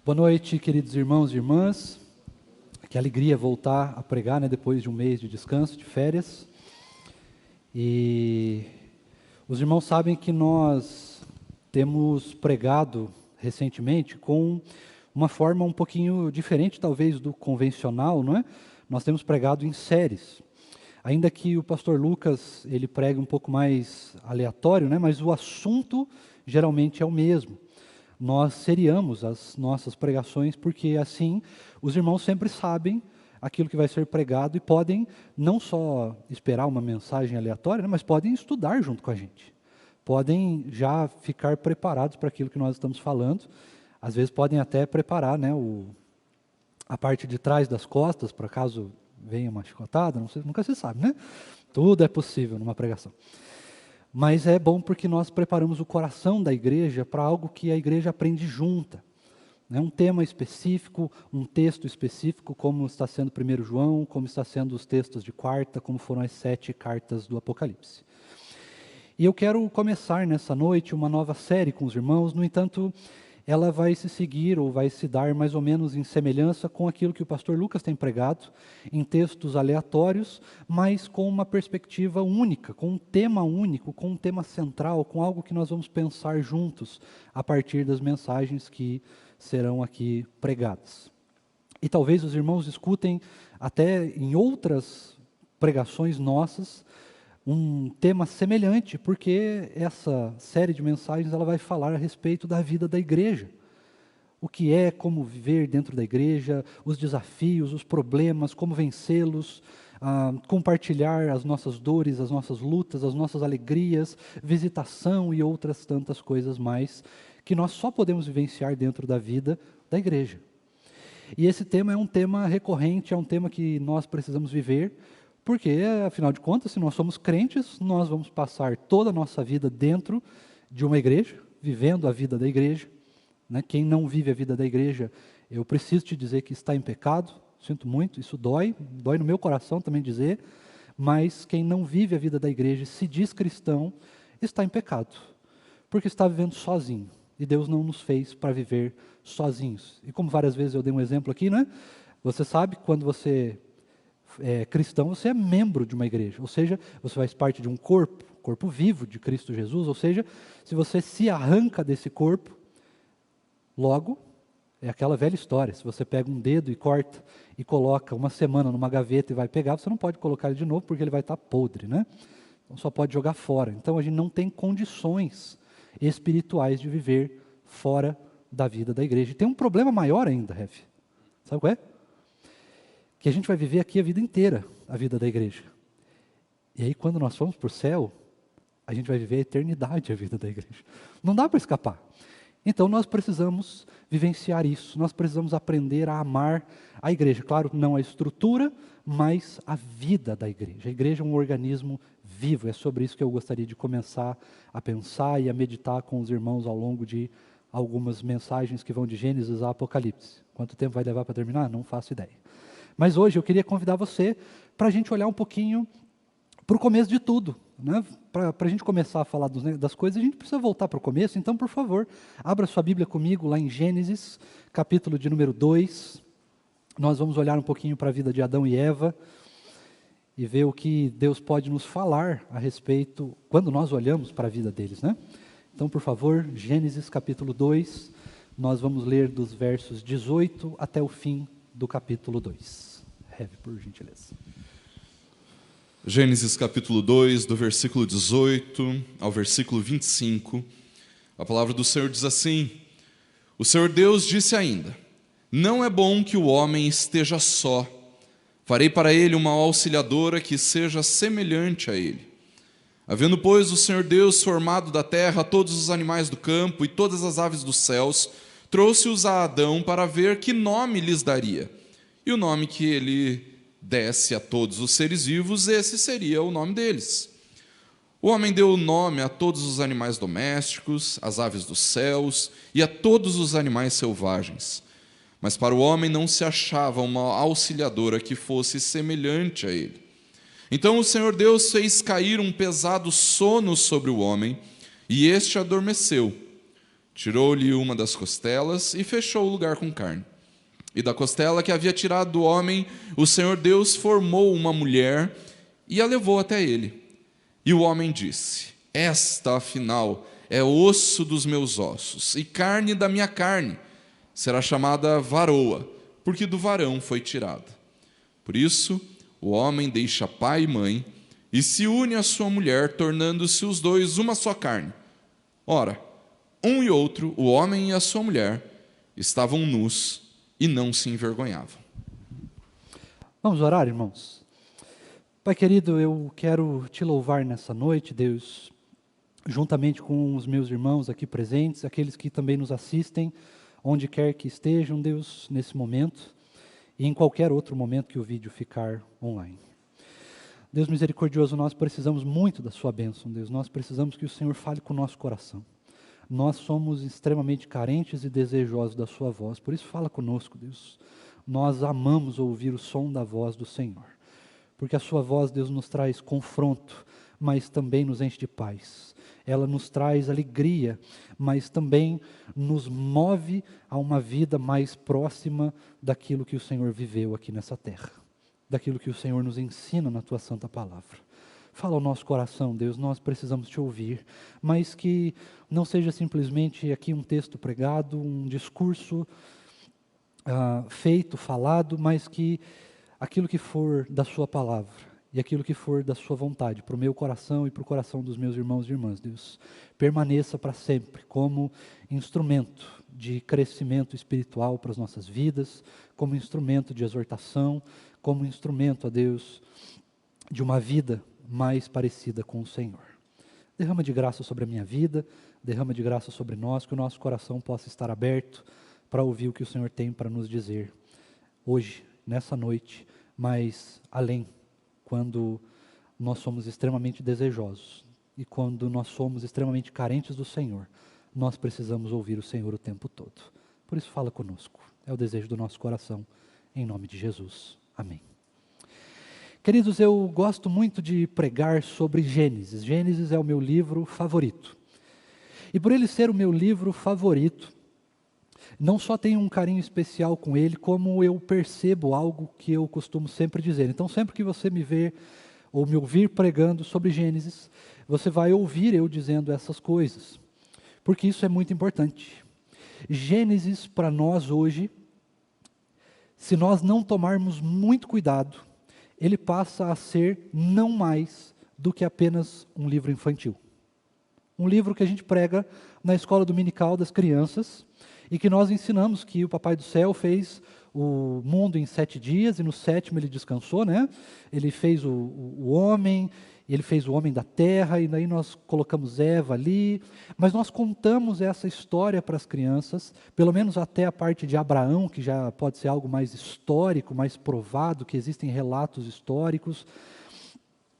Boa noite, queridos irmãos e irmãs. Que alegria voltar a pregar, depois de um mês de descanso, de férias. E os irmãos sabem que nós temos pregado recentemente com uma forma um pouquinho diferente, talvez, do convencional, não é? Nós temos pregado em séries. Ainda que o pastor Lucas, ele pregue um pouco mais aleatório, mas o assunto geralmente é o mesmo. Nós seriamos as nossas pregações, porque assim os irmãos sempre sabem aquilo que vai ser pregado e podem não só esperar uma mensagem aleatória, mas podem estudar junto com a gente. Podem já ficar preparados para aquilo que nós estamos falando. Às vezes podem até preparar a parte de trás das costas, para caso venha uma chicotada, nunca se sabe, né? Tudo é possível numa pregação. Mas é bom porque nós preparamos o coração da igreja para algo que a igreja aprende junta. Um tema específico, um texto específico, como está sendo 1 João, como está sendo os textos de quarta, como foram as 7 cartas do Apocalipse. E eu quero começar nessa noite uma nova série com os irmãos, no entanto, ela vai se seguir ou vai se dar mais ou menos em semelhança com aquilo que o pastor Lucas tem pregado, em textos aleatórios, mas com uma perspectiva única, com um tema único, com um tema central, com algo que nós vamos pensar juntos a partir das mensagens que serão aqui pregadas. E talvez os irmãos escutem até em outras pregações nossas um tema semelhante, porque essa série de mensagens ela vai falar a respeito da vida da igreja. O que é, como viver dentro da igreja, os desafios, os problemas, como vencê-los, compartilhar as nossas dores, as nossas lutas, as nossas alegrias, visitação e outras tantas coisas mais, que nós só podemos vivenciar dentro da vida da igreja. E esse tema é um tema recorrente, é um tema que nós precisamos viver, porque, afinal de contas, se nós somos crentes, nós vamos passar toda a nossa vida dentro de uma igreja, vivendo a vida da igreja. Quem não vive a vida da igreja, eu preciso te dizer que está em pecado, sinto muito, isso dói no meu coração também dizer, mas quem não vive a vida da igreja, se diz cristão, está em pecado, porque está vivendo sozinho, e Deus não nos fez para viver sozinhos. E como várias vezes eu dei um exemplo aqui, você sabe, quando você é cristão, você é membro de uma igreja, ou seja, você faz parte de um corpo vivo de Cristo Jesus, ou seja, se você se arranca desse corpo, logo, é aquela velha história, se você pega um dedo e corta e coloca uma semana numa gaveta e vai pegar, você não pode colocar ele de novo porque ele vai estar podre, Então só pode jogar fora. Então a gente não tem condições espirituais de viver fora da vida da igreja. E tem um problema maior ainda, Ref. Sabe qual é? Que a gente vai viver aqui a vida inteira, a vida da igreja. E aí, quando nós formos para o céu, a gente vai viver a eternidade, a vida da igreja. Não dá para escapar. Então, nós precisamos vivenciar isso. Nós precisamos aprender a amar a igreja. Claro, não a estrutura, mas a vida da igreja. A igreja é um organismo vivo. É sobre isso que eu gostaria de começar a pensar e a meditar com os irmãos ao longo de algumas mensagens que vão de Gênesis a Apocalipse. Quanto tempo vai levar para terminar? Não faço ideia. Mas hoje eu queria convidar você para a gente olhar um pouquinho para o começo de tudo. Para a gente começar a falar das coisas, a gente precisa voltar para o começo. Então, por favor, abra sua Bíblia comigo lá em Gênesis, capítulo de número 2. Nós vamos olhar um pouquinho para a vida de Adão e Eva e ver o que Deus pode nos falar a respeito quando nós olhamos para a vida deles. Então, por favor, Gênesis capítulo 2, nós vamos ler dos versos 18 até o fim do capítulo 2. Heve, por gentileza. Gênesis capítulo 2, do versículo 18 ao versículo 25. A palavra do Senhor diz assim: O Senhor Deus disse ainda: Não é bom que o homem esteja só. Farei para ele uma auxiliadora que seja semelhante a ele. Havendo, pois, o Senhor Deus formado da terra todos os animais do campo e todas as aves dos céus, trouxe-os a Adão para ver que nome lhes daria. E o nome que ele desse a todos os seres vivos, esse seria o nome deles. O homem deu o nome a todos os animais domésticos, às aves dos céus e a todos os animais selvagens. Mas para o homem não se achava uma auxiliadora que fosse semelhante a ele. Então o Senhor Deus fez cair um pesado sono sobre o homem, e este adormeceu. Tirou-lhe uma das costelas e fechou o lugar com carne. E da costela que havia tirado do homem, o Senhor Deus formou uma mulher e a levou até ele. E o homem disse: esta, afinal, é osso dos meus ossos e carne da minha carne. Será chamada varoa, porque do varão foi tirada. Por isso, o homem deixa pai e mãe e se une à sua mulher, tornando-se os dois uma só carne. Ora, um e outro, o homem e a sua mulher, estavam nus e não se envergonhavam. Vamos orar, irmãos? Pai querido, eu quero te louvar nessa noite, Deus, juntamente com os meus irmãos aqui presentes, aqueles que também nos assistem, onde quer que estejam, Deus, nesse momento, e em qualquer outro momento que o vídeo ficar online. Deus misericordioso, nós precisamos muito da sua bênção, Deus, nós precisamos que o Senhor fale com o nosso coração. Nós somos extremamente carentes e desejosos da sua voz, por isso fala conosco, Deus. Nós amamos ouvir o som da voz do Senhor, porque a sua voz, Deus, nos traz confronto, mas também nos enche de paz. Ela nos traz alegria, mas também nos move a uma vida mais próxima daquilo que o Senhor viveu aqui nessa terra, daquilo que o Senhor nos ensina na tua santa palavra. Fala ao nosso coração, Deus, nós precisamos te ouvir, mas que não seja simplesmente aqui um texto pregado, um discurso feito, falado, mas que aquilo que for da sua palavra e aquilo que for da sua vontade, para o meu coração e para o coração dos meus irmãos e irmãs, Deus, permaneça para sempre como instrumento de crescimento espiritual para as nossas vidas, como instrumento de exortação, como instrumento, ó Deus, de uma vida mais parecida com o Senhor. Derrama de graça sobre a minha vida, derrama de graça sobre nós, que o nosso coração possa estar aberto para ouvir o que o Senhor tem para nos dizer hoje, nessa noite, mas além, quando nós somos extremamente desejosos e quando nós somos extremamente carentes do Senhor, nós precisamos ouvir o Senhor o tempo todo. Por isso fala conosco, é o desejo do nosso coração, em nome de Jesus. Amém. Queridos, eu gosto muito de pregar sobre Gênesis. Gênesis é o meu livro favorito. E por ele ser o meu livro favorito, não só tenho um carinho especial com ele, como eu percebo algo que eu costumo sempre dizer. Então, sempre que você me ver ou me ouvir pregando sobre Gênesis, você vai ouvir eu dizendo essas coisas, porque isso é muito importante. Gênesis, para nós hoje, se nós não tomarmos muito cuidado, ele passa a ser não mais do que apenas um livro infantil. Um livro que a gente prega na escola dominical das crianças e que nós ensinamos que o Papai do Céu fez o mundo em 7 dias e no 7º ele descansou, né? Ele fez o homem, ele fez o homem da terra e daí nós colocamos Eva ali, mas nós contamos essa história para as crianças, pelo menos até a parte de Abraão, que já pode ser algo mais histórico, mais provado, que existem relatos históricos.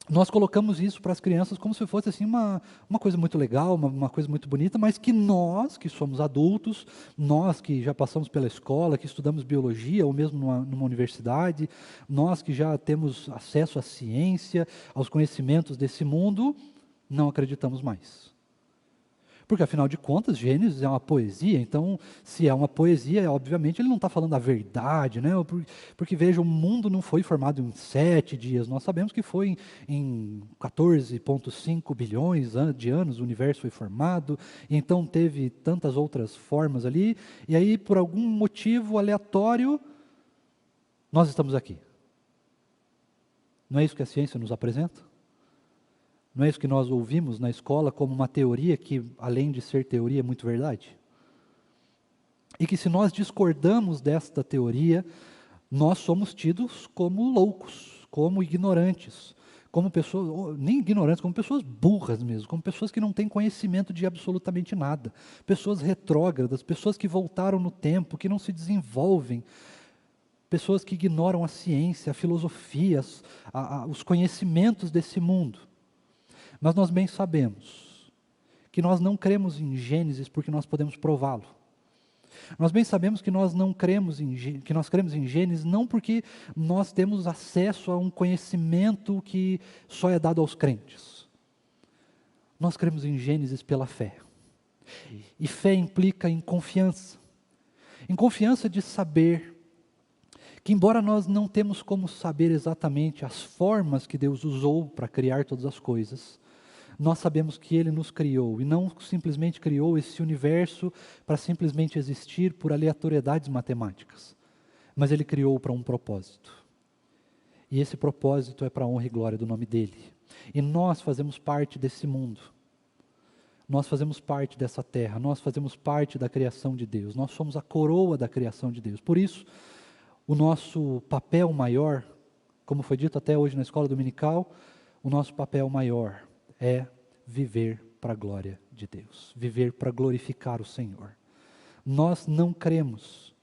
Nós colocamos isso para as crianças como se fosse assim uma coisa muito legal, uma coisa muito bonita, mas que nós, que somos adultos, nós que já passamos pela escola, que estudamos biologia, ou mesmo numa universidade, nós que já temos acesso à ciência, aos conhecimentos desse mundo, não acreditamos mais. Porque, afinal de contas, Gênesis é uma poesia, então, se é uma poesia, obviamente, ele não está falando a verdade, né? Porque, veja, o mundo não foi formado em 7 dias, nós sabemos que foi em 14,5 bilhões de anos, o universo foi formado, e então teve tantas outras formas ali, e aí, por algum motivo aleatório, nós estamos aqui. Não é isso que a ciência nos apresenta? Não é isso que nós ouvimos na escola como uma teoria que, além de ser teoria, é muito verdade? E que se nós discordamos desta teoria, nós somos tidos como loucos, como ignorantes, como pessoas, nem ignorantes, como pessoas burras mesmo, como pessoas que não têm conhecimento de absolutamente nada, pessoas retrógradas, pessoas que voltaram no tempo, que não se desenvolvem, pessoas que ignoram a ciência, a filosofia, os conhecimentos desse mundo. Mas nós bem sabemos que nós não cremos em Gênesis porque nós podemos prová-lo. Nós bem sabemos que nós cremos em Gênesis não porque nós temos acesso a um conhecimento que só é dado aos crentes. Nós cremos em Gênesis pela fé. E fé implica em confiança. Em confiança de saber que, embora nós não temos como saber exatamente as formas que Deus usou para criar todas as coisas, nós sabemos que Ele nos criou, e não simplesmente criou esse universo para simplesmente existir por aleatoriedades matemáticas, mas Ele criou para um propósito. E esse propósito é para a honra e glória do nome dEle. E nós fazemos parte desse mundo. Nós fazemos parte dessa terra, nós fazemos parte da criação de Deus, nós somos a coroa da criação de Deus. Por isso, o nosso papel maior, como foi dito até hoje na escola dominical, o nosso papel maior é viver para a glória de Deus, viver para glorificar o Senhor. Nós não cremos,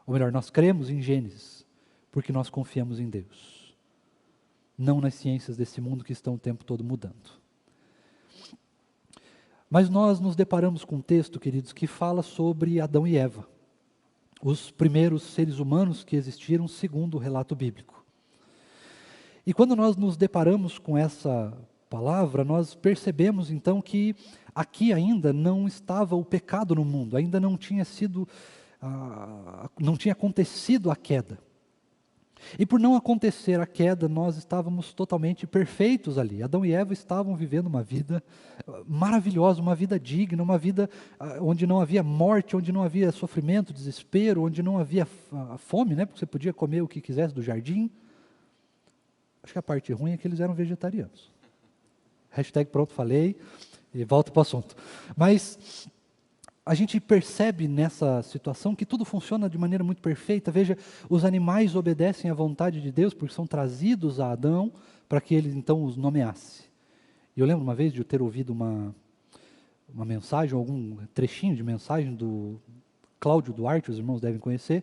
ou melhor, nós cremos em Gênesis, porque nós confiamos em Deus, não nas ciências desse mundo que estão o tempo todo mudando. Mas nós nos deparamos com um texto, queridos, que fala sobre Adão e Eva, os primeiros seres humanos que existiram segundo o relato bíblico. E quando nós nos deparamos com essa palavra, nós percebemos então que aqui ainda não estava o pecado no mundo, ainda não tinha acontecido a queda. E por não acontecer a queda, nós estávamos totalmente perfeitos ali. Adão e Eva estavam vivendo uma vida maravilhosa, uma vida digna, uma vida onde não havia morte, onde não havia sofrimento, desespero, onde não havia fome, né? Porque você podia comer o que quisesse do jardim. Acho que a parte ruim é que eles eram vegetarianos. Hashtag pronto, falei, e volto para o assunto. Mas a gente percebe nessa situação que tudo funciona de maneira muito perfeita. Veja, os animais obedecem à vontade de Deus porque são trazidos a Adão para que ele então os nomeasse. E eu lembro uma vez de eu ter ouvido uma mensagem, algum trechinho de mensagem do Cláudio Duarte, os irmãos devem conhecer,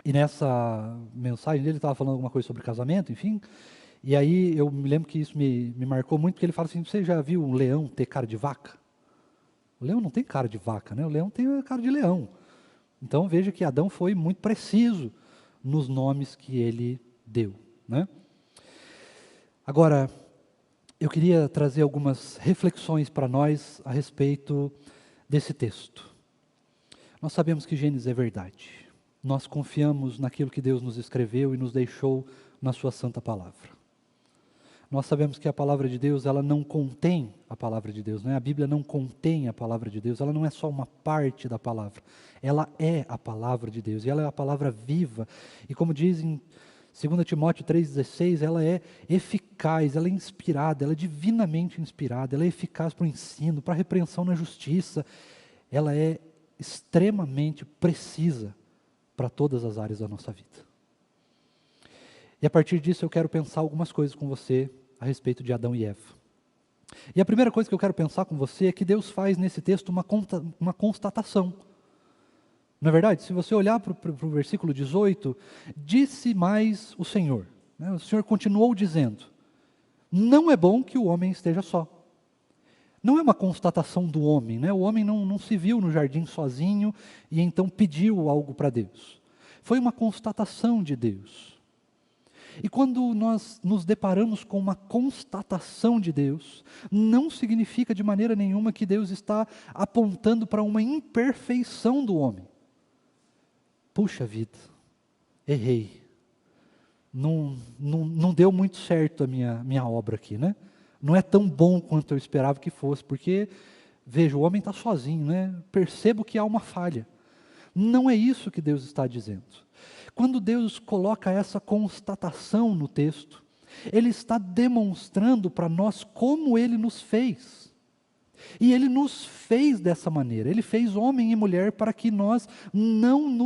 e nessa mensagem dele estava falando alguma coisa sobre casamento, enfim, e aí eu me lembro que isso me marcou muito, porque ele fala assim: você já viu um leão ter cara de vaca? O leão não tem cara de vaca, né? O leão tem cara de leão. Então veja que Adão foi muito preciso nos nomes que ele deu, né? Agora, eu queria trazer algumas reflexões para nós a respeito desse texto. Nós sabemos que Gênesis é verdade. Nós confiamos naquilo que Deus nos escreveu e nos deixou na sua santa palavra. Nós sabemos que a palavra de Deus, ela não contém a palavra de Deus, né? A Bíblia não contém a palavra de Deus, ela não é só uma parte da palavra, ela é a palavra de Deus, e ela é a palavra viva, e como diz em 2 Timóteo 3,16, ela é eficaz, ela é inspirada, ela é divinamente inspirada, ela é eficaz para o ensino, para a repreensão na justiça, ela é extremamente precisa para todas as áreas da nossa vida. E a partir disso eu quero pensar algumas coisas com você a respeito de Adão e Eva. E a primeira coisa que eu quero pensar com você é que Deus faz nesse texto uma constatação. Não é verdade? Se você olhar para o versículo 18, disse mais o Senhor. Né? O Senhor continuou dizendo: não é bom que o homem esteja só. Não é uma constatação do homem, né? O homem não se viu no jardim sozinho e então pediu algo para Deus. Foi uma constatação de Deus. E quando nós nos deparamos com uma constatação de Deus, não significa de maneira nenhuma que Deus está apontando para uma imperfeição do homem. Puxa vida, errei. Não deu muito certo a minha obra aqui, né? Não é tão bom quanto eu esperava que fosse, porque, veja, o homem está sozinho, né? Percebo que há uma falha. Não é isso que Deus está dizendo. Quando Deus coloca essa constatação no texto, Ele está demonstrando para nós como Ele nos fez. E Ele nos fez dessa maneira. Ele fez homem e mulher para que nós não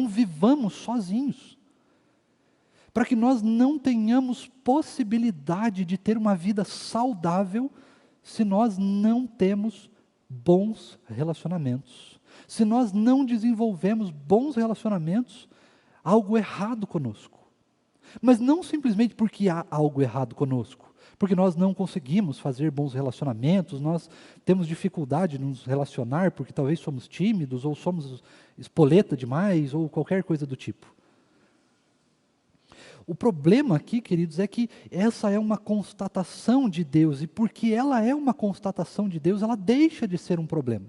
vivamos sozinhos. Para que nós não tenhamos possibilidade de ter uma vida saudável se nós não temos bons relacionamentos. Se nós não desenvolvemos bons relacionamentos, há algo errado conosco. Mas não simplesmente porque há algo errado conosco, porque nós não conseguimos fazer bons relacionamentos, nós temos dificuldade de nos relacionar porque talvez somos tímidos, ou somos espoleta demais, ou qualquer coisa do tipo. O problema aqui, queridos, é que essa é uma constatação de Deus, e porque ela é uma constatação de Deus, ela deixa de ser um problema.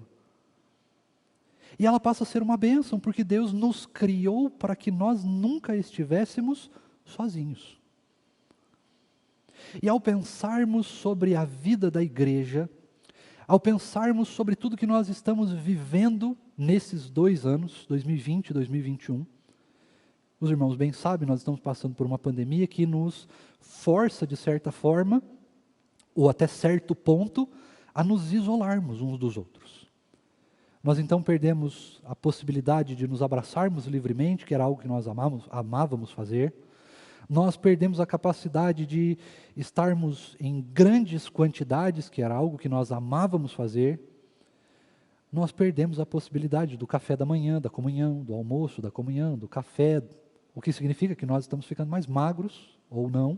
E ela passa a ser uma bênção, porque Deus nos criou para que nós nunca estivéssemos sozinhos. E ao pensarmos sobre a vida da igreja, ao pensarmos sobre tudo que nós estamos vivendo nesses 2 anos, 2020 e 2021, os irmãos bem sabem, nós estamos passando por uma pandemia que nos força, de certa forma, ou até certo ponto, a nos isolarmos uns dos outros. Nós então perdemos a possibilidade de nos abraçarmos livremente, que era algo que nós amávamos fazer. Nós perdemos a capacidade de estarmos em grandes quantidades, que era algo que nós amávamos fazer. Nós perdemos a possibilidade do café da manhã, da comunhão, do almoço, da comunhão, do café, o que significa que nós estamos ficando mais magros, ou não.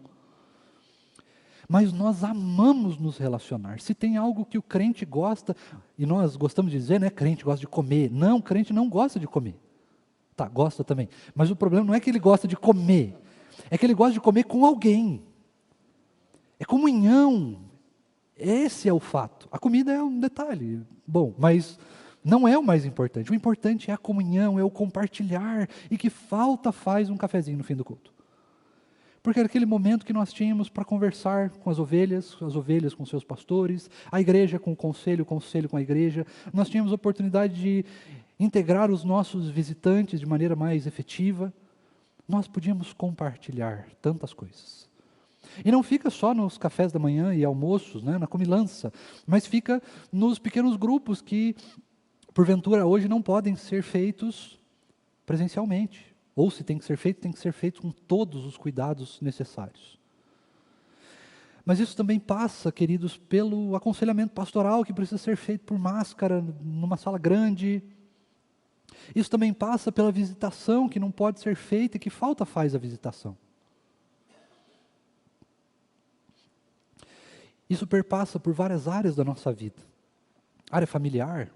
Mas nós amamos nos relacionar. Se tem algo que o crente gosta, e nós gostamos de dizer, né, crente gosta de comer. Não, crente não gosta de comer. Tá, gosta também. Mas o problema não é que ele gosta de comer, é que ele gosta de comer com alguém. É comunhão. Esse é o fato. A comida é um detalhe, bom, mas não é o mais importante. O importante é a comunhão, é o compartilhar, e que falta faz um cafezinho no fim do culto. Porque era aquele momento que nós tínhamos para conversar com as ovelhas com seus pastores, a igreja com o conselho com a igreja. Nós tínhamos a oportunidade de integrar os nossos visitantes de maneira mais efetiva. Nós podíamos compartilhar tantas coisas. E não fica só nos cafés da manhã e almoços, né, na comilança, mas fica nos pequenos grupos que, porventura, hoje não podem ser feitos presencialmente. Ou se tem que ser feito com todos os cuidados necessários. Mas isso também passa, queridos, pelo aconselhamento pastoral que precisa ser feito por máscara, numa sala grande. Isso também passa pela visitação que não pode ser feita e que falta faz a visitação. Isso perpassa por várias áreas da nossa vida. Área familiar,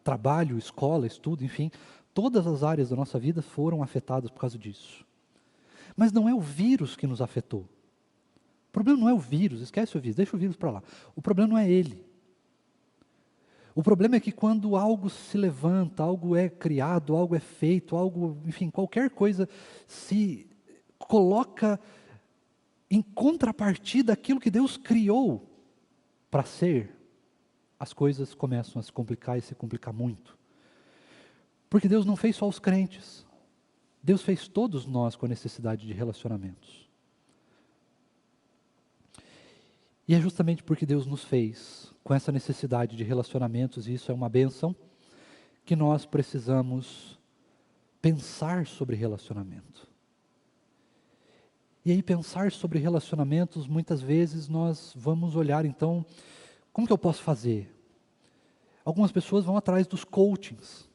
trabalho, escola, estudo, enfim. Todas as áreas da nossa vida foram afetadas por causa disso. Mas não é o vírus que nos afetou. O problema não é o vírus, esquece o vírus, deixa o vírus para lá. O problema não é ele. O problema é que quando algo se levanta, algo é criado, algo é feito, algo, enfim, qualquer coisa se coloca em contrapartida daquilo que Deus criou para ser, as coisas começam a se complicar e se complicar muito. Porque Deus não fez só os crentes. Deus fez todos nós com a necessidade de relacionamentos. E é justamente porque Deus nos fez com essa necessidade de relacionamentos, e isso é uma bênção, que nós precisamos pensar sobre relacionamento. E aí pensar sobre relacionamentos, muitas vezes nós vamos olhar então, como que eu posso fazer? Algumas pessoas vão atrás dos coachings.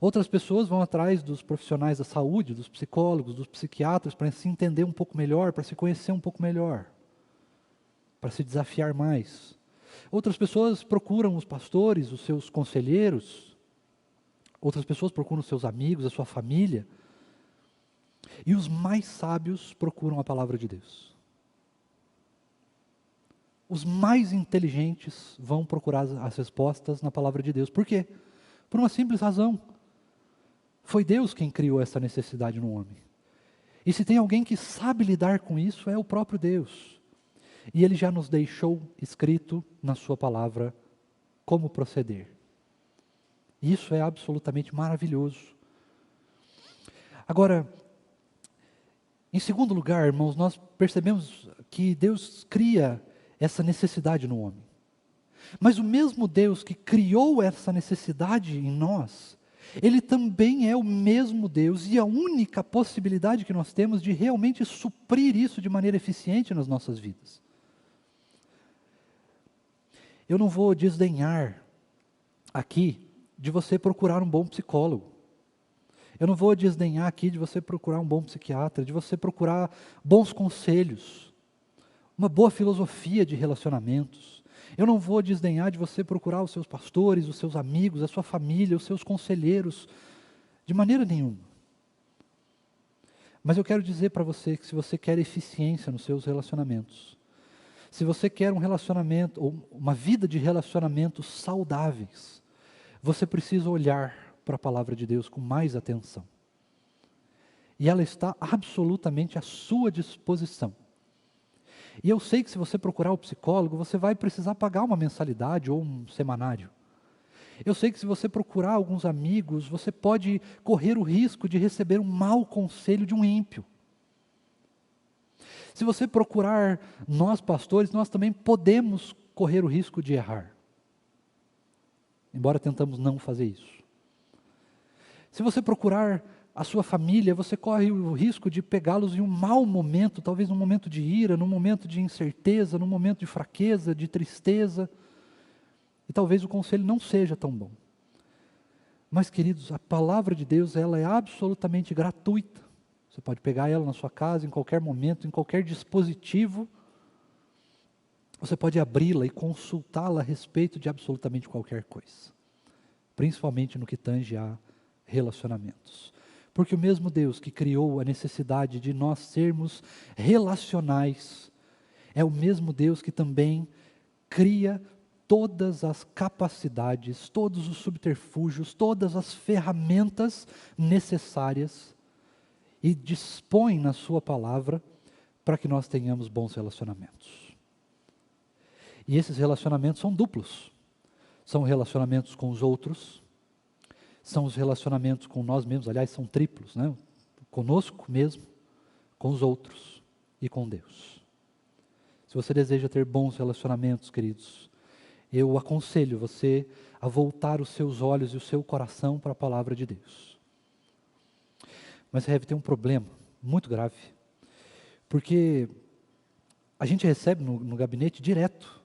Outras pessoas vão atrás dos profissionais da saúde, dos psicólogos, dos psiquiatras, para se entender um pouco melhor, para se conhecer um pouco melhor, para se desafiar mais. Outras pessoas procuram os pastores, os seus conselheiros. Outras pessoas procuram os seus amigos, a sua família. E os mais sábios procuram a palavra de Deus. Os mais inteligentes vão procurar as respostas na palavra de Deus. Por quê? Por uma simples razão. Foi Deus quem criou essa necessidade no homem. E se tem alguém que sabe lidar com isso, é o próprio Deus. E Ele já nos deixou escrito na sua palavra como proceder. Isso é absolutamente maravilhoso. Agora, em segundo lugar, irmãos, nós percebemos que Deus cria essa necessidade no homem. Mas o mesmo Deus que criou essa necessidade em nós, Ele também é o mesmo Deus e a única possibilidade que nós temos de realmente suprir isso de maneira eficiente nas nossas vidas. Eu não vou desdenhar aqui de você procurar um bom psicólogo. Eu não vou desdenhar aqui de você procurar um bom psiquiatra, de você procurar bons conselhos, uma boa filosofia de relacionamentos. Eu não vou desdenhar de você procurar os seus pastores, os seus amigos, a sua família, os seus conselheiros, de maneira nenhuma. Mas eu quero dizer para você que se você quer eficiência nos seus relacionamentos, se você quer um relacionamento, ou uma vida de relacionamentos saudáveis, você precisa olhar para a palavra de Deus com mais atenção. E ela está absolutamente à sua disposição. E eu sei que se você procurar o psicólogo, você vai precisar pagar uma mensalidade ou um semanário. Eu sei que se você procurar alguns amigos, você pode correr o risco de receber um mau conselho de um ímpio. Se você procurar nós pastores, nós também podemos correr o risco de errar. Embora tentamos não fazer isso. Se você procurar a sua família, você corre o risco de pegá-los em um mau momento, talvez num momento de ira, num momento de incerteza, num momento de fraqueza, de tristeza. E talvez o conselho não seja tão bom. Mas, queridos, a palavra de Deus, ela é absolutamente gratuita. Você pode pegar ela na sua casa, em qualquer momento, em qualquer dispositivo. Você pode abri-la e consultá-la a respeito de absolutamente qualquer coisa. Principalmente no que tange a relacionamentos. Porque o mesmo Deus que criou a necessidade de nós sermos relacionais, é o mesmo Deus que também cria todas as capacidades, todos os subterfúgios, todas as ferramentas necessárias e dispõe na sua palavra para que nós tenhamos bons relacionamentos. E esses relacionamentos são duplos. São relacionamentos com os outros, são os relacionamentos com nós mesmos, aliás, são triplos, né? Conosco mesmo, com os outros e com Deus. Se você deseja ter bons relacionamentos, queridos, eu aconselho você a voltar os seus olhos e o seu coração para a palavra de Deus. Mas deve ter um problema muito grave, porque a gente recebe no gabinete direto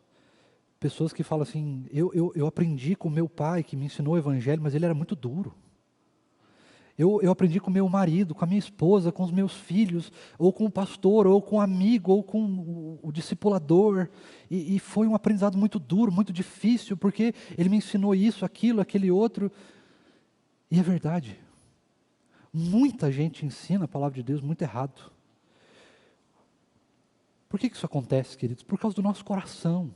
pessoas que falam assim, eu aprendi com meu pai que me ensinou o evangelho, mas ele era muito duro. Eu aprendi com meu marido, com a minha esposa, com os meus filhos, ou com o pastor, ou com o amigo, ou com o discipulador, e foi um aprendizado muito duro, muito difícil, porque ele me ensinou isso, aquilo, aquele outro. E é verdade. Muita gente ensina a palavra de Deus muito errado. Por que isso acontece, queridos? Por causa do nosso coração.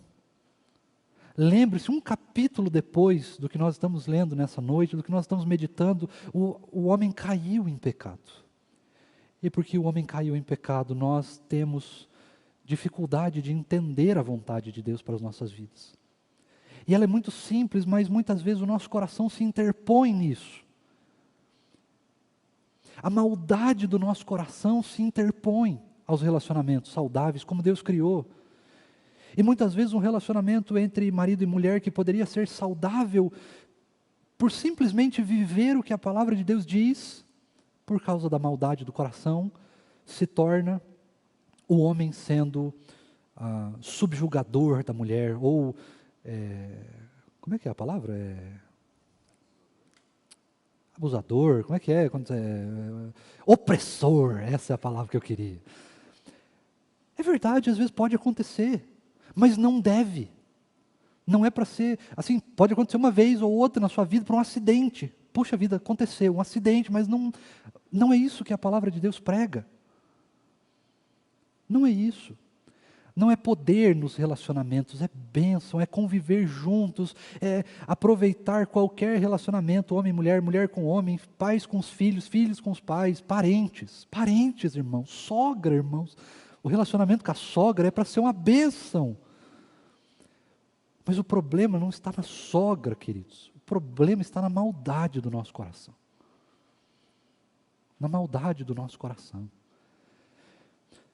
Lembre-se, um capítulo depois do que nós estamos lendo nessa noite, do que nós estamos meditando, o homem caiu em pecado. E porque o homem caiu em pecado, nós temos dificuldade de entender a vontade de Deus para as nossas vidas. E ela é muito simples, mas muitas vezes o nosso coração se interpõe nisso. A maldade do nosso coração se interpõe aos relacionamentos saudáveis, como Deus criou. E muitas vezes um relacionamento entre marido e mulher que poderia ser saudável por simplesmente viver o que a palavra de Deus diz, por causa da maldade do coração, se torna o homem sendo subjugador da mulher, ou, como é que é a palavra? Abusador, como é que é? Opressor, essa é a palavra que eu queria. É verdade, às vezes pode acontecer. Mas não deve. Não é para ser, assim, pode acontecer uma vez ou outra na sua vida por um acidente. Puxa vida, aconteceu um acidente, mas não é isso que a palavra de Deus prega. Não é isso. Não é poder nos relacionamentos, é bênção, é conviver juntos, é aproveitar qualquer relacionamento, homem e mulher, mulher com homem, pais com os filhos, filhos com os pais, parentes, irmãos, sogra, irmãos. O relacionamento com a sogra é para ser uma bênção. Mas o problema não está na sogra, queridos. O problema está na maldade do nosso coração. Na maldade do nosso coração.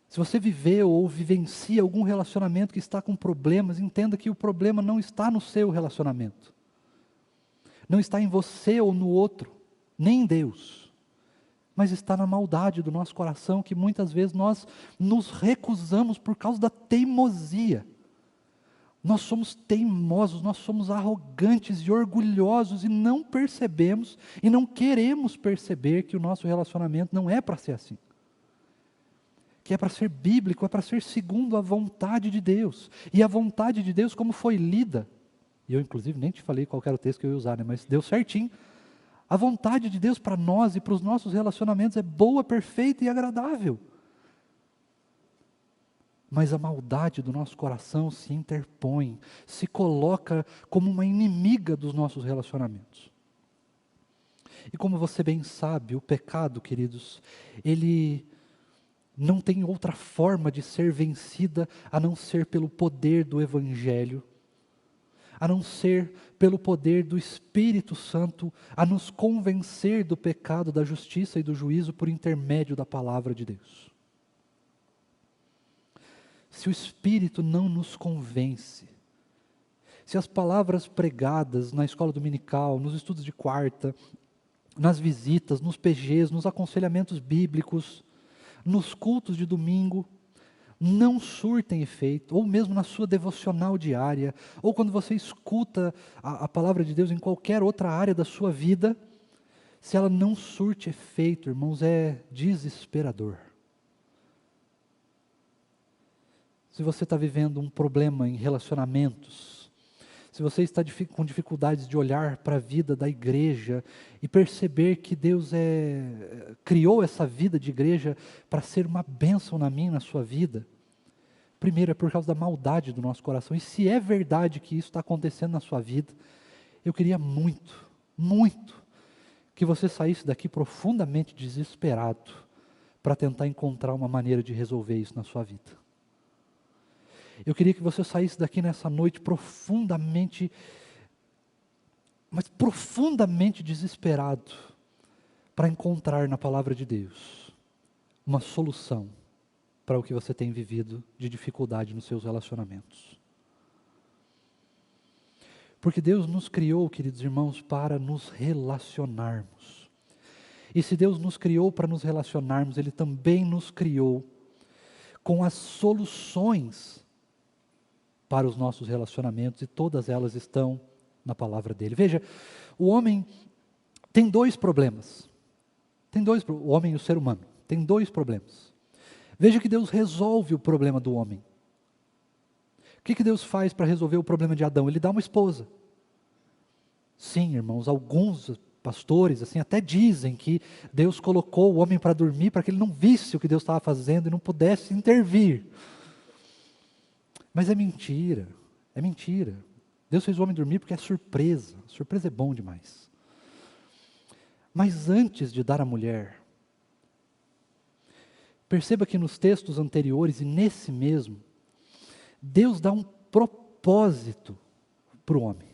Se você viveu ou vivencia algum relacionamento que está com problemas, entenda que o problema não está no seu relacionamento. Não está em você ou no outro, nem em Deus. Mas está na maldade do nosso coração, que muitas vezes nós nos recusamos por causa da teimosia. Nós somos teimosos, nós somos arrogantes e orgulhosos e não percebemos e não queremos perceber que o nosso relacionamento não é para ser assim. Que é para ser bíblico, é para ser segundo a vontade de Deus. E a vontade de Deus, como foi lida, e eu inclusive nem te falei qual era o texto que eu ia usar, né, mas deu certinho. A vontade de Deus para nós e para os nossos relacionamentos é boa, perfeita e agradável. Mas a maldade do nosso coração se interpõe, se coloca como uma inimiga dos nossos relacionamentos. E como você bem sabe, o pecado, queridos, ele não tem outra forma de ser vencida a não ser pelo poder do Evangelho, a não ser pelo poder do Espírito Santo, a nos convencer do pecado, da justiça e do juízo por intermédio da palavra de Deus. Se o Espírito não nos convence, se as palavras pregadas na escola dominical, nos estudos de quarta, nas visitas, nos PGs, nos aconselhamentos bíblicos, nos cultos de domingo, não surtem efeito, ou mesmo na sua devocional diária, ou quando você escuta a palavra de Deus em qualquer outra área da sua vida, se ela não surte efeito, irmãos, é desesperador. Se você está vivendo um problema em relacionamentos, se você está com dificuldades de olhar para a vida da igreja e perceber que Deus criou essa vida de igreja para ser uma bênção na minha e na sua vida, primeiro é por causa da maldade do nosso coração. E se é verdade que isso está acontecendo na sua vida, eu queria muito, muito, que você saísse daqui profundamente desesperado para tentar encontrar uma maneira de resolver isso na sua vida. Eu queria que você saísse daqui nessa noite profundamente, mas profundamente desesperado, para encontrar na palavra de Deus uma solução para o que você tem vivido de dificuldade nos seus relacionamentos. Porque Deus nos criou, queridos irmãos, para nos relacionarmos. E se Deus nos criou para nos relacionarmos, Ele também nos criou com as soluções para os nossos relacionamentos, e todas elas estão na palavra dele. Veja, o homem tem dois problemas. O homem e o ser humano tem dois problemas. Veja que Deus resolve o problema do homem. O que Deus faz para resolver o problema de Adão? Ele dá uma esposa. Sim, irmãos, alguns pastores assim até dizem que Deus colocou o homem para dormir para que ele não visse o que Deus estava fazendo e não pudesse intervir. Mas é mentira, é mentira. Deus fez o homem dormir porque é surpresa. Surpresa é bom demais. Mas antes de dar a mulher, perceba que nos textos anteriores e nesse mesmo, Deus dá um propósito para o homem.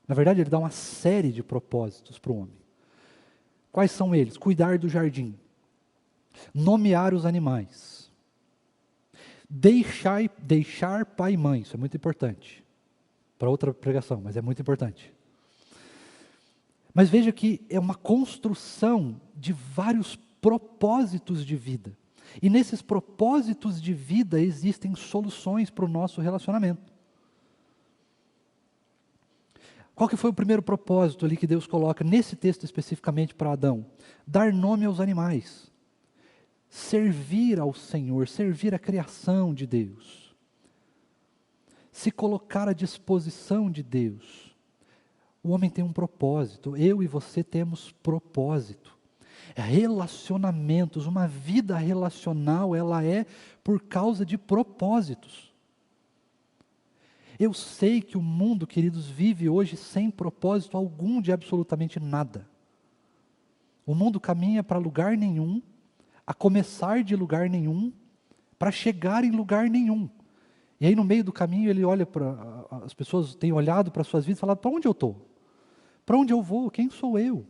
Na verdade, Ele dá uma série de propósitos para o homem. Quais são eles? Cuidar do jardim, nomear os animais, deixar pai e mãe, isso é muito importante, para outra pregação, mas é muito importante. Mas veja que é uma construção de vários propósitos de vida, e nesses propósitos de vida existem soluções para o nosso relacionamento. Qual que foi o primeiro propósito ali que Deus coloca nesse texto especificamente para Adão? Dar nome aos animais. Servir ao Senhor, servir a criação de Deus, se colocar à disposição de Deus. O homem tem um propósito, eu e você temos propósito. Relacionamentos, uma vida relacional, ela é por causa de propósitos. Eu sei que o mundo, queridos, vive hoje sem propósito algum de absolutamente nada. O mundo caminha para lugar nenhum, a começar de lugar nenhum, para chegar em lugar nenhum. E aí no meio do caminho ele olha para, as pessoas têm olhado para as suas vidas e falado, para onde eu estou? Para onde eu vou? Quem sou eu?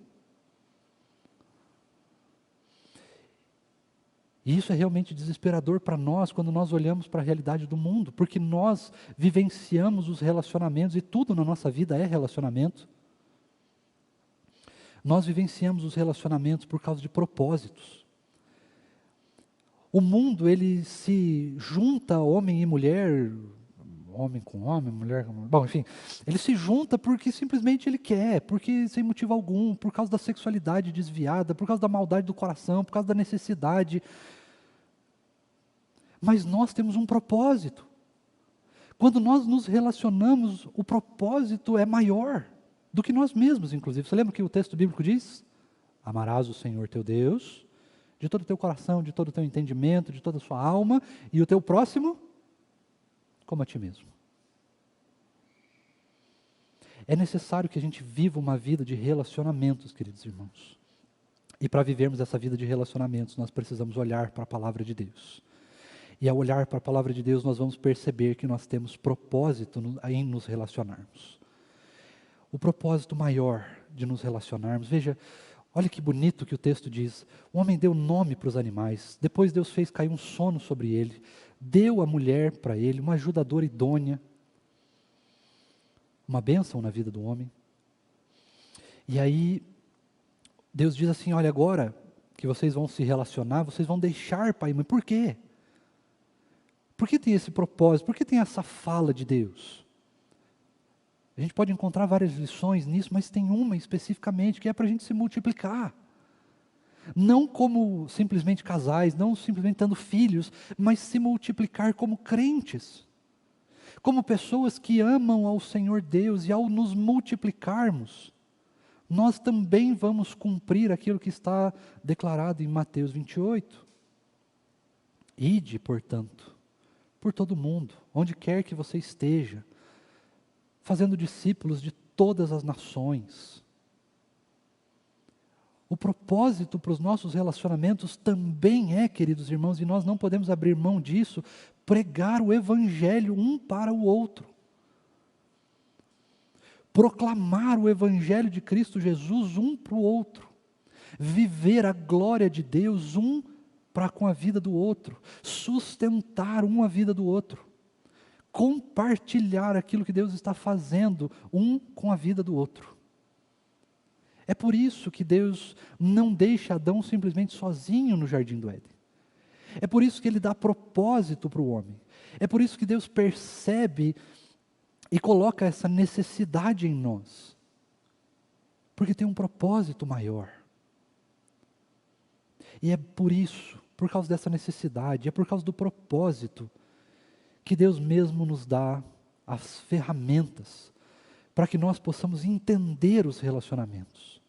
E isso é realmente desesperador para nós quando nós olhamos para a realidade do mundo, porque nós vivenciamos os relacionamentos, e tudo na nossa vida é relacionamento. Nós vivenciamos os relacionamentos por causa de propósitos. O mundo, ele se junta homem e mulher, homem com homem, mulher com mulher, bom, enfim, ele se junta porque simplesmente ele quer, porque sem motivo algum, por causa da sexualidade desviada, por causa da maldade do coração, por causa da necessidade. Mas nós temos um propósito. Quando nós nos relacionamos, o propósito é maior. do que nós mesmos, inclusive. Você lembra o que o texto bíblico diz? Amarás o Senhor teu Deus de todo o teu coração, de todo o teu entendimento, de toda a sua alma, e o teu próximo como a ti mesmo. É necessário que a gente viva uma vida de relacionamentos, queridos irmãos. E para vivermos essa vida de relacionamentos, nós precisamos olhar para a palavra de Deus. E ao olhar para a palavra de Deus, nós vamos perceber que nós temos propósito em nos relacionarmos. O propósito maior de nos relacionarmos, veja, olha que bonito que o texto diz, o homem deu nome para os animais, depois Deus fez cair um sono sobre ele, deu a mulher para ele, uma ajudadora idônea, uma bênção na vida do homem. E aí, Deus diz assim, olha, agora que vocês vão se relacionar, vocês vão deixar pai e mãe. Por quê? Por que tem esse propósito? Por que tem essa fala de Deus? A gente pode encontrar várias lições nisso, mas tem uma especificamente, que é para a gente se multiplicar. Não como simplesmente casais, não simplesmente tendo filhos, mas se multiplicar como crentes. Como pessoas que amam ao Senhor Deus, e ao nos multiplicarmos, nós também vamos cumprir aquilo que está declarado em Mateus 28. Ide, portanto, por todo mundo, onde quer que você esteja, fazendo discípulos de todas as nações. O propósito para os nossos relacionamentos também é, queridos irmãos, e nós não podemos abrir mão disso, pregar o Evangelho um para o outro. Proclamar o Evangelho de Cristo Jesus um para o outro. Viver a glória de Deus um para com a vida do outro. Sustentar um a vida do outro. Compartilhar aquilo que Deus está fazendo um com a vida do outro. É por isso que Deus não deixa Adão simplesmente sozinho no jardim do Éden. É por isso que Ele dá propósito para o homem. É por isso que Deus percebe e coloca essa necessidade em nós. Porque tem um propósito maior. E é por isso, por causa dessa necessidade, é por causa do propósito, que Deus mesmo nos dá as ferramentas para que nós possamos entender os relacionamentos.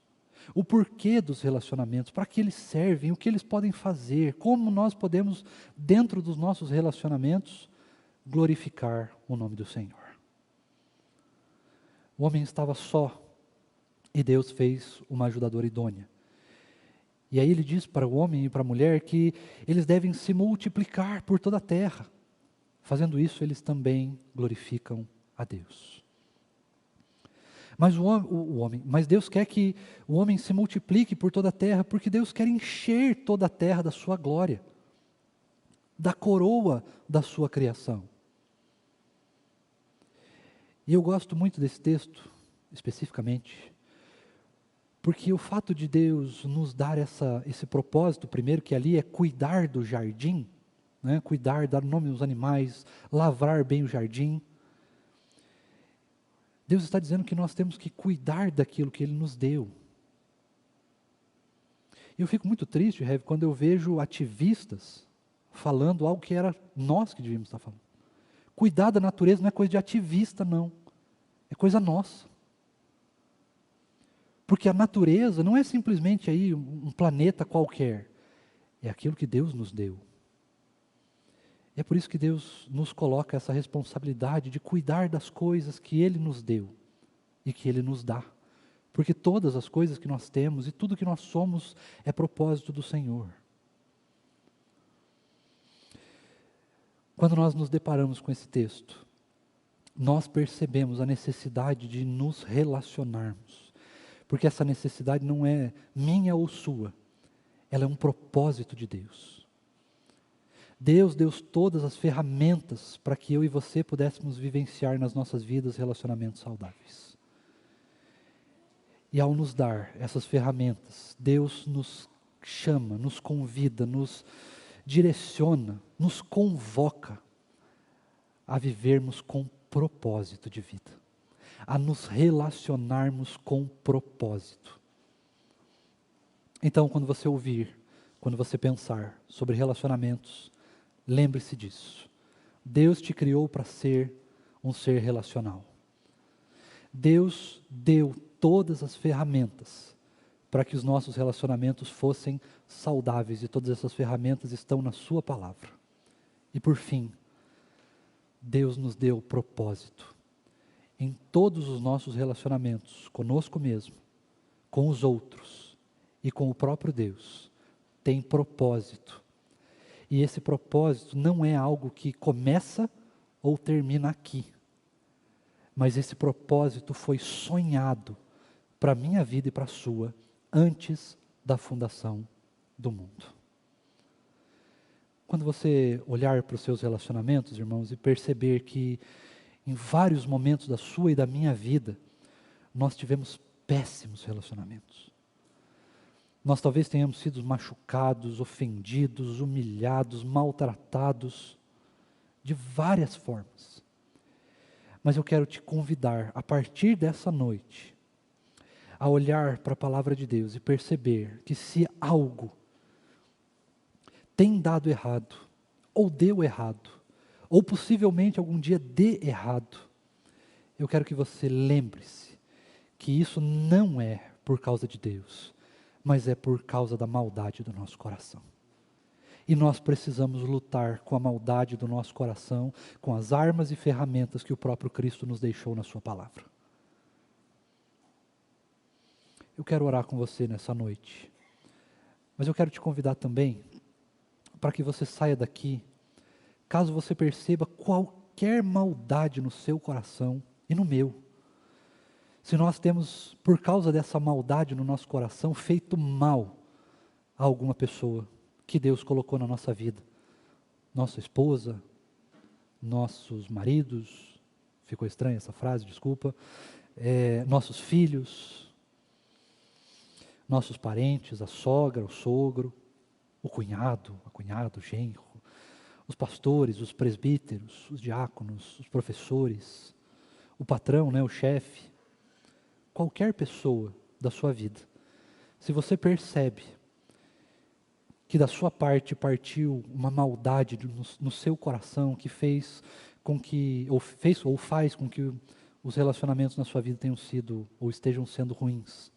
O porquê dos relacionamentos, para que eles servem, o que eles podem fazer, como nós podemos, dentro dos nossos relacionamentos, glorificar o nome do Senhor. O homem estava só e Deus fez uma ajudadora idônea. E aí ele diz para o homem e para a mulher que eles devem se multiplicar por toda a terra. Fazendo isso, eles também glorificam a Deus. Mas Deus quer que o homem se multiplique por toda a terra, porque Deus quer encher toda a terra da sua glória, da coroa da sua criação. E eu gosto muito desse texto, especificamente, porque o fato de Deus nos dar esse propósito, primeiro, que ali é cuidar do jardim, né, cuidar, dar nome aos animais, lavrar bem o jardim. Deus está dizendo que nós temos que cuidar daquilo que Ele nos deu. E eu fico muito triste, Rev, quando eu vejo ativistas falando algo que era nós que devíamos estar falando. Cuidar da natureza não é coisa de ativista, não. É coisa nossa. Porque a natureza não é simplesmente aí um planeta qualquer. É aquilo que Deus nos deu. E é por isso que Deus nos coloca essa responsabilidade de cuidar das coisas que Ele nos deu e que Ele nos dá. Porque todas as coisas que nós temos e tudo que nós somos é propósito do Senhor. Quando nós nos deparamos com esse texto, nós percebemos a necessidade de nos relacionarmos. Porque essa necessidade não é minha ou sua, ela é um propósito de Deus. Deus deu todas as ferramentas para que eu e você pudéssemos vivenciar nas nossas vidas relacionamentos saudáveis. E ao nos dar essas ferramentas, Deus nos chama, nos convida, nos direciona, nos convoca a vivermos com propósito de vida, a nos relacionarmos com propósito. Então, quando você ouvir, quando você pensar sobre relacionamentos, lembre-se disso. Deus te criou para ser um ser relacional. Deus deu todas as ferramentas para que os nossos relacionamentos fossem saudáveis, e todas essas ferramentas estão na sua palavra. E por fim, Deus nos deu propósito. Em todos os nossos relacionamentos, conosco mesmo, com os outros e com o próprio Deus, tem propósito. E esse propósito não é algo que começa ou termina aqui. Mas esse propósito foi sonhado para a minha vida e para a sua, antes da fundação do mundo. Quando você olhar para os seus relacionamentos, irmãos, e perceber que em vários momentos da sua e da minha vida, nós tivemos péssimos relacionamentos. Nós talvez tenhamos sido machucados, ofendidos, humilhados, maltratados, de várias formas. Mas eu quero te convidar, a partir dessa noite, a olhar para a palavra de Deus e perceber que se algo tem dado errado, ou deu errado, ou possivelmente algum dia dê errado, eu quero que você lembre-se que isso não é por causa de Deus, mas é por causa da maldade do nosso coração. E nós precisamos lutar com a maldade do nosso coração, com as armas e ferramentas que o próprio Cristo nos deixou na sua palavra. Eu quero orar com você nessa noite, mas eu quero te convidar também para que você saia daqui, caso você perceba qualquer maldade no seu coração e no meu. Se nós temos, por causa dessa maldade no nosso coração, feito mal a alguma pessoa que Deus colocou na nossa vida, nossa esposa, nossos maridos, ficou estranha essa frase, desculpa, nossos filhos, nossos parentes, a sogra, o sogro, o cunhado, a cunhada, o genro, os pastores, os presbíteros, os diáconos, os professores, o patrão, o chefe, qualquer pessoa da sua vida. Se você percebe que da sua parte partiu uma maldade no seu coração que fez com que, ou faz com que os relacionamentos na sua vida tenham sido ou estejam sendo ruins,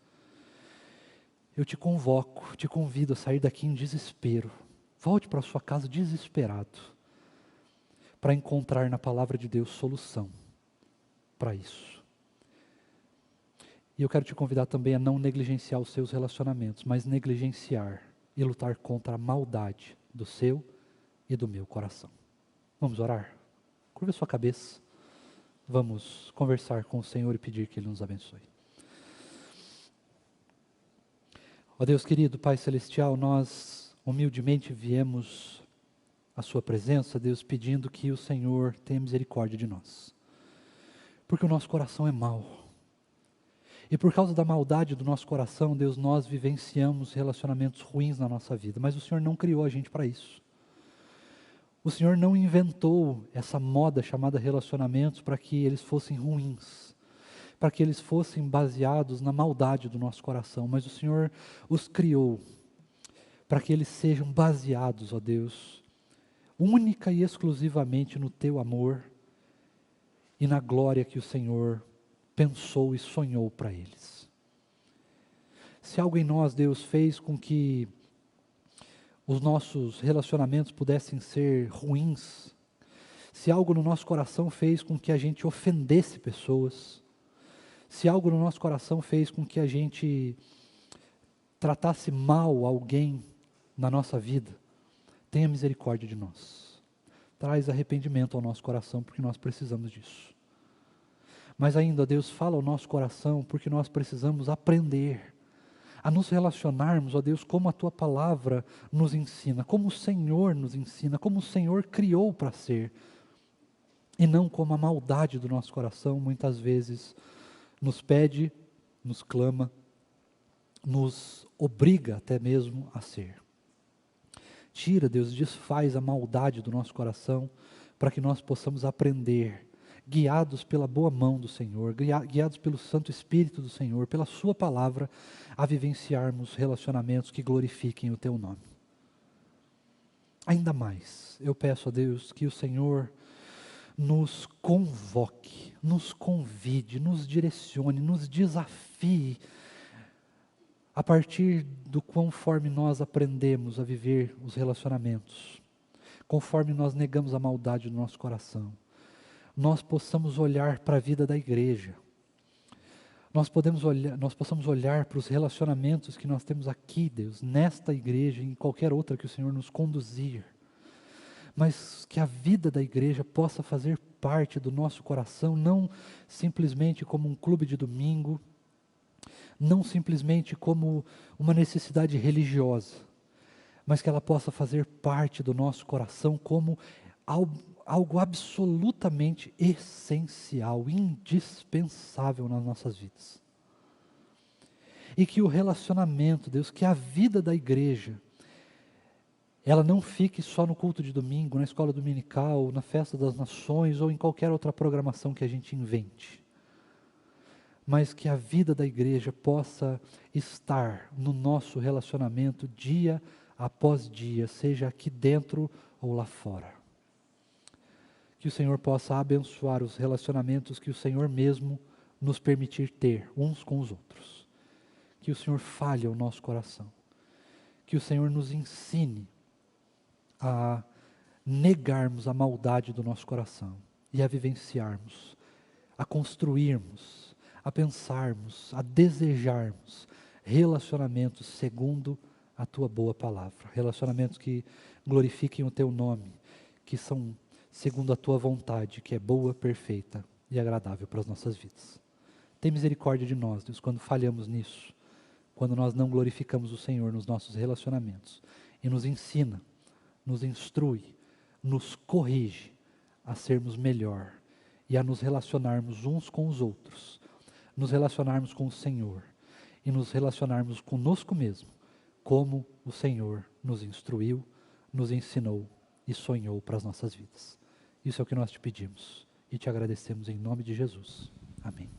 eu te convido a sair daqui em desespero. Volte para a sua casa desesperado, para encontrar na palavra de Deus solução para isso. E eu quero te convidar também a não negligenciar os seus relacionamentos, mas negligenciar e lutar contra a maldade do seu e do meu coração. Vamos orar? Curva a sua cabeça. Vamos conversar com o Senhor e pedir que Ele nos abençoe. Ó Deus querido, Pai Celestial, nós humildemente viemos à Sua presença, Deus, pedindo que o Senhor tenha misericórdia de nós. Porque o nosso coração é mau. E por causa da maldade do nosso coração, Deus, nós vivenciamos relacionamentos ruins na nossa vida. Mas o Senhor não criou a gente para isso. O Senhor não inventou essa moda chamada relacionamentos para que eles fossem ruins, para que eles fossem baseados na maldade do nosso coração. Mas o Senhor os criou para que eles sejam baseados, ó Deus, única e exclusivamente no Teu amor e na glória que o Senhor pensou e sonhou para eles. Se algo em nós, Deus, fez com que os nossos relacionamentos pudessem ser ruins, se algo no nosso coração fez com que a gente ofendesse pessoas, se algo no nosso coração fez com que a gente tratasse mal alguém na nossa vida, tenha misericórdia de nós. Traz arrependimento ao nosso coração, porque nós precisamos disso. Mas ainda, Deus, fala ao nosso coração, porque nós precisamos aprender a nos relacionarmos, ó Deus, como a Tua palavra nos ensina, como o Senhor nos ensina, como o Senhor criou para ser, e não como a maldade do nosso coração muitas vezes nos pede, nos clama, nos obriga até mesmo a ser. Tira, Deus, desfaz a maldade do nosso coração, para que nós possamos aprender, guiados pela boa mão do Senhor, guiados pelo Santo Espírito do Senhor, pela Sua palavra, a vivenciarmos relacionamentos que glorifiquem o Teu nome. Ainda mais, eu peço a Deus que o Senhor nos convoque, nos convide, nos direcione, nos desafie, a partir do conforme nós aprendemos a viver os relacionamentos, conforme nós negamos a maldade do nosso coração, nós possamos olhar para a vida da igreja, nós possamos olhar para os relacionamentos que nós temos aqui, Deus, nesta igreja e em qualquer outra que o Senhor nos conduzir, mas que a vida da igreja possa fazer parte do nosso coração, não simplesmente como um clube de domingo, não simplesmente como uma necessidade religiosa, mas que ela possa fazer parte do nosso coração como algo absolutamente essencial, indispensável nas nossas vidas. E que o relacionamento, Deus, que a vida da igreja, ela não fique só no culto de domingo, na escola dominical, na festa das nações ou em qualquer outra programação que a gente invente. Mas que a vida da igreja possa estar no nosso relacionamento dia após dia, seja aqui dentro ou lá fora. Que o Senhor possa abençoar os relacionamentos que o Senhor mesmo nos permitir ter uns com os outros. Que o Senhor fale ao nosso coração. Que o Senhor nos ensine a negarmos a maldade do nosso coração e a vivenciarmos, a construirmos, a pensarmos, a desejarmos relacionamentos segundo a Tua boa palavra, relacionamentos que glorifiquem o Teu nome, que são segundo a Tua vontade, que é boa, perfeita e agradável para as nossas vidas. Tem misericórdia de nós, Deus, quando falhamos nisso, quando nós não glorificamos o Senhor nos nossos relacionamentos, e nos ensina, nos instrui, nos corrige a sermos melhor e a nos relacionarmos uns com os outros, nos relacionarmos com o Senhor e nos relacionarmos conosco mesmo, como o Senhor nos instruiu, nos ensinou e sonhou para as nossas vidas. Isso é o que nós te pedimos e te agradecemos em nome de Jesus. Amém.